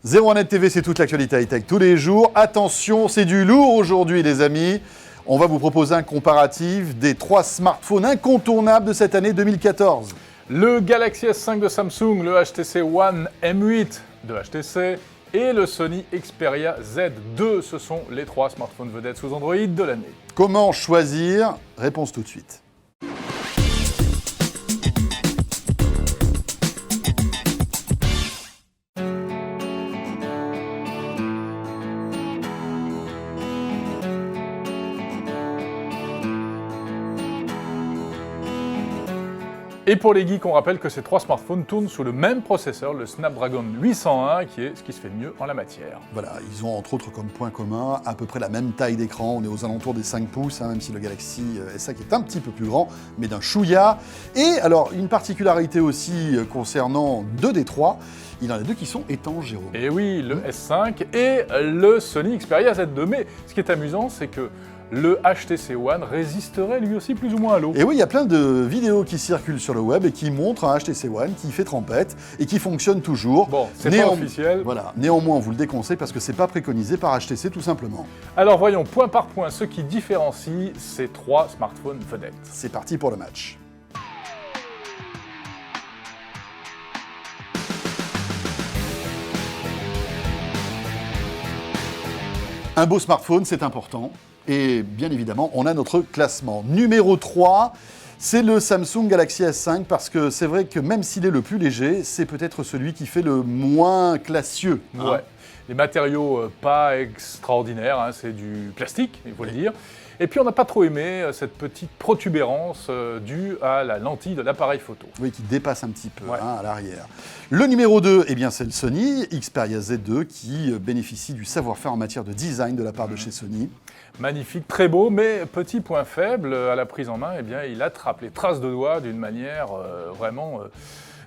01net TV, c'est toute l'actualité high-tech tous les jours. Attention, c'est du lourd aujourd'hui, les amis. On va vous proposer un comparatif des 3 smartphones incontournables de cette année 2014. Le Galaxy S5 de Samsung, le HTC One M8 de HTC et le Sony Xperia Z2. Ce sont les 3 smartphones vedettes sous Android de l'année. Comment choisir? Réponse tout de suite. Et pour les geeks, on rappelle que ces 3 smartphones tournent sous le même processeur, le Snapdragon 801, qui est ce qui se fait de mieux en la matière. Voilà, ils ont entre autres comme point commun à peu près la même taille d'écran. On est aux alentours des 5 pouces, même si le Galaxy S5 est un petit peu plus grand, mais d'un chouïa. Et alors, une particularité aussi concernant 2 des 3, il y en a 2 qui sont étanches, Jérôme. Et oui, le S5 et le Sony Xperia Z2. Mais ce qui est amusant, c'est que le HTC One résisterait lui aussi plus ou moins à l'eau. Et oui, il y a plein de vidéos qui circulent sur le web et qui montrent un HTC One qui fait trempette et qui fonctionne toujours. Bon, c'est pas officiel. Voilà. Néanmoins, on vous le déconseille parce que c'est pas préconisé par HTC tout simplement. Alors voyons point par point ce qui différencie ces 3 smartphones vedettes. C'est parti pour le match. Un beau smartphone, c'est important. Et bien évidemment, on a notre classement. Numéro 3, c'est le Samsung Galaxy S5 parce que c'est vrai que même s'il est le plus léger, c'est peut-être celui qui fait le moins classieux. Ouais. Les matériaux pas extraordinaires, hein, c'est du plastique, il faut le dire. Et puis on n'a pas trop aimé cette petite protubérance due à la lentille de l'appareil photo. Oui, qui dépasse un petit peu à l'arrière. Le numéro 2, eh bien, c'est le Sony Xperia Z2 qui bénéficie du savoir-faire en matière de design de la part de chez Sony. Magnifique, très beau, mais petit point faible, à la prise en main, eh bien, il attrape les traces de doigts d'une manière vraiment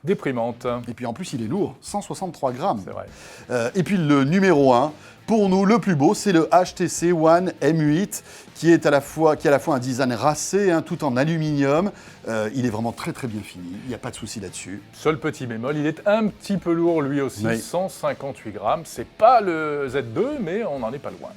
déprimante. Et puis en plus, il est lourd, 163 grammes. C'est vrai. Et puis le numéro 1, pour nous, le plus beau, c'est le HTC One M8, qui a à la fois un design racé, tout en aluminium. Il est vraiment très très bien fini, il n'y a pas de souci là-dessus. Seul petit bémol, il est un petit peu lourd lui aussi, oui. 158 grammes. C'est pas le Z2, mais on n'en est pas loin.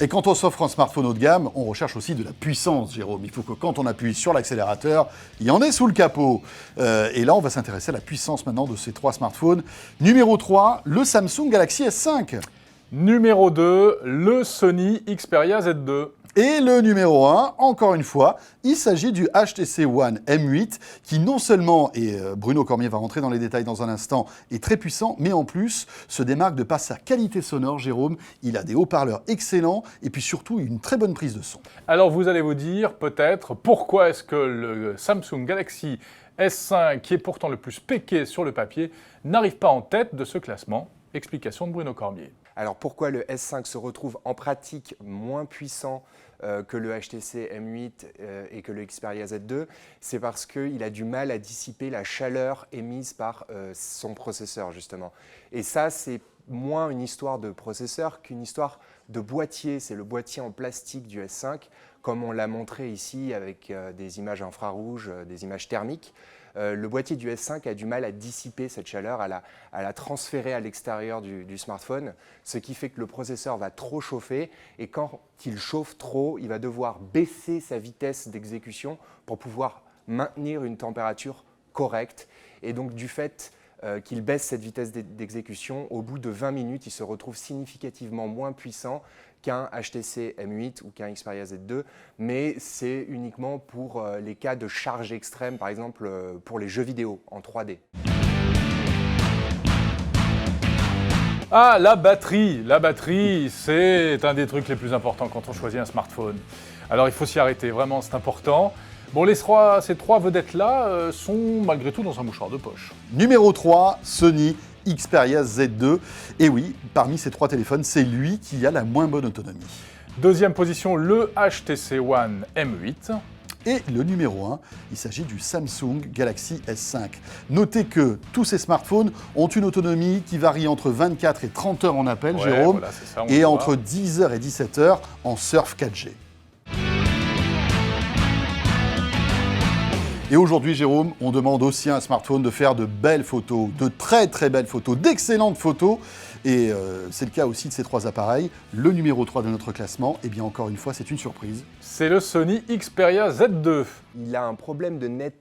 Et quand on s'offre un smartphone haut de gamme, on recherche aussi de la puissance, Jérôme. Il faut que quand on appuie sur l'accélérateur, il y en ait sous le capot. Et là, on va s'intéresser à la puissance maintenant de ces 3 smartphones. Numéro 3, le Samsung Galaxy S5. Numéro 2, le Sony Xperia Z2. Et le numéro 1, encore une fois, il s'agit du HTC One M8 qui non seulement, et Bruno Cormier va rentrer dans les détails dans un instant, est très puissant, mais en plus se démarque de par sa qualité sonore, Jérôme. Il a des haut-parleurs excellents et puis surtout une très bonne prise de son. Alors vous allez vous dire peut-être pourquoi est-ce que le Samsung Galaxy S5, qui est pourtant le plus spéqué sur le papier, n'arrive pas en tête de ce classement. Explication de Bruno Cormier. Alors pourquoi le S5 se retrouve en pratique moins puissant que le HTC M8 et que le Xperia Z2, c'est parce qu'il a du mal à dissiper la chaleur émise par son processeur, justement. Et ça, c'est moins une histoire de processeur qu'une histoire de boîtier. C'est le boîtier en plastique du S5, comme on l'a montré ici avec des images infrarouges, des images thermiques. Le boîtier du S5 a du mal à dissiper cette chaleur, à la transférer à l'extérieur du smartphone, ce qui fait que le processeur va trop chauffer et quand il chauffe trop, il va devoir baisser sa vitesse d'exécution pour pouvoir maintenir une température correcte. Et donc du fait qu'il baisse cette vitesse d'exécution, au bout de 20 minutes, il se retrouve significativement moins puissant qu'un HTC M8 ou qu'un Xperia Z2, mais c'est uniquement pour les cas de charge extrême, par exemple pour les jeux vidéo en 3D. Ah, la batterie, c'est un des trucs les plus importants quand on choisit un smartphone. Alors il faut s'y arrêter, vraiment, c'est important. Bon, ces 3 vedettes-là sont malgré tout dans un mouchoir de poche. Numéro 3, Sony Xperia Z2. Et oui, parmi ces 3 téléphones, c'est lui qui a la moins bonne autonomie. Deuxième position, le HTC One M8. Et le numéro 1, il s'agit du Samsung Galaxy S5. Notez que tous ces smartphones ont une autonomie qui varie entre 24 et 30 heures en appel, Jérôme, voilà, c'est ça, et entre 10 heures et 17 heures en surf 4G. Et aujourd'hui, Jérôme, on demande aussi à un smartphone de faire de belles photos, de très très belles photos, d'excellentes photos. Et c'est le cas aussi de ces trois appareils. Le numéro 3 de notre classement, eh bien encore une fois, c'est une surprise. C'est le Sony Xperia Z2. Il a un problème de netteté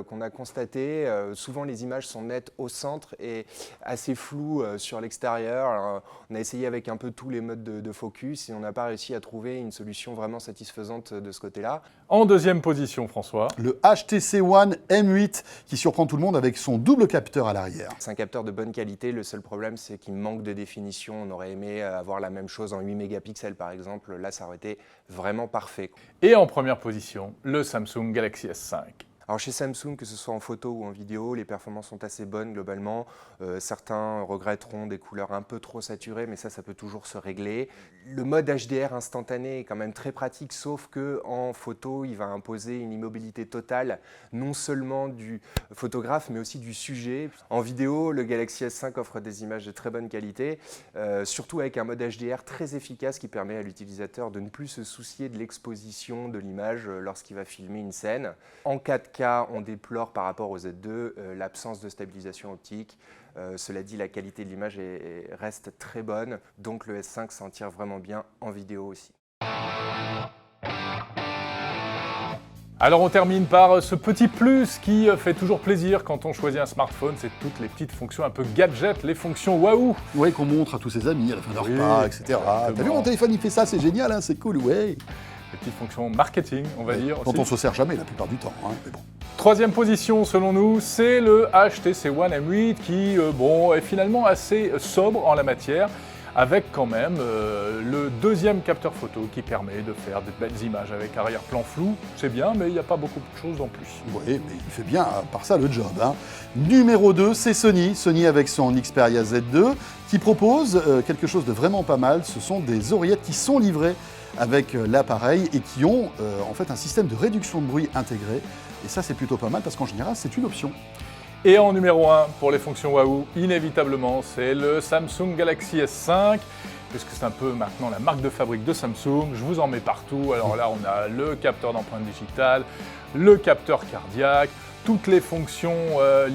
qu'on a constaté. Souvent, les images sont nettes au centre et assez floues sur l'extérieur. Alors, on a essayé avec un peu tous les modes de focus et on n'a pas réussi à trouver une solution vraiment satisfaisante de ce côté-là. En deuxième position, François. Le HTC One M8 qui surprend tout le monde avec son double capteur à l'arrière. C'est un capteur de bonne qualité. Le seul problème, c'est qu'il manque de définition. On aurait aimé avoir la même chose en 8 mégapixels, par exemple. Là, ça aurait été vraiment parfait. Et en première position, le Samsung Galaxy S5. Alors chez Samsung, que ce soit en photo ou en vidéo, les performances sont assez bonnes globalement. Certains regretteront des couleurs un peu trop saturées, mais ça peut toujours se régler. Le mode HDR instantané est quand même très pratique, sauf qu'en photo, il va imposer une immobilité totale, non seulement du photographe, mais aussi du sujet. En vidéo, le Galaxy S5 offre des images de très bonne qualité, surtout avec un mode HDR très efficace qui permet à l'utilisateur de ne plus se soucier de l'exposition de l'image lorsqu'il va filmer une scène. En 4K, on déplore par rapport au Z2 l'absence de stabilisation optique. Cela dit, la qualité de l'image reste très bonne, donc le S5 s'en tire vraiment bien en vidéo aussi. Alors on termine par ce petit plus qui fait toujours plaisir quand on choisit un smartphone, c'est toutes les petites fonctions un peu gadget, les fonctions waouh. Ouais, qu'on montre à tous ses amis à la fin de leur Oui, repas, etc. exactement. T'as vu mon téléphone, il fait ça, c'est génial, hein, c'est cool, ouais. Les petites fonctions marketing, on va dire. Dont aussi. on se sert jamais la plupart du temps, hein, mais bon. Troisième position selon nous, c'est le HTC One M8 qui est finalement assez sobre en la matière, avec quand même le deuxième capteur photo qui permet de faire de belles images avec arrière-plan flou. C'est bien, mais il n'y a pas beaucoup de choses en plus. Oui, mais il fait bien, à part ça, le job. Hein. Numéro 2, c'est Sony. Sony avec son Xperia Z2, qui propose quelque chose de vraiment pas mal. Ce sont des oreillettes qui sont livrées avec l'appareil et qui ont en fait un système de réduction de bruit intégré. Et ça, c'est plutôt pas mal parce qu'en général, c'est une option. Et en numéro 1, pour les fonctions waouh, inévitablement, c'est le Samsung Galaxy S5, puisque c'est un peu maintenant la marque de fabrique de Samsung. Je vous en mets partout. Alors là, on a le capteur d'empreinte digitale, le capteur cardiaque, toutes les fonctions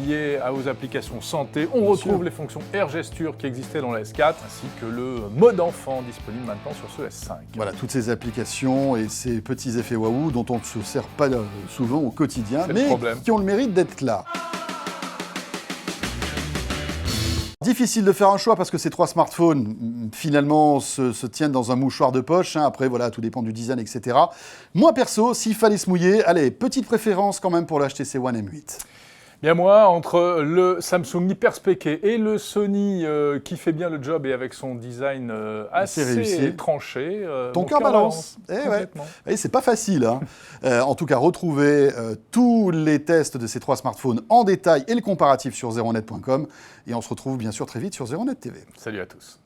liées aux applications santé. On retrouve les fonctions Air Gesture qui existaient dans la S4, ainsi que le mode enfant disponible maintenant sur ce S5. Voilà, toutes ces applications et ces petits effets waouh dont on ne se sert pas souvent au quotidien, C'est le mais problème. qui ont le mérite d'être là. Difficile de faire un choix parce que ces trois smartphones, finalement, se tiennent dans un mouchoir de poche. Hein. Après, voilà, tout dépend du design, etc. Moi, perso, s'il fallait se mouiller, allez, petite préférence quand même pour le HTC One M8. Bien moi, entre le Samsung Hyper-Spec et le Sony qui fait bien le job et avec son design assez réussi. tranché, Ton mon cœur balance. Eh ouais. complètement. Et c'est pas facile. Hein. En tout cas, retrouvez tous les tests de ces trois smartphones en détail et le comparatif sur zeronet.com. Et on se retrouve bien sûr très vite sur Zeronet TV. Salut à tous.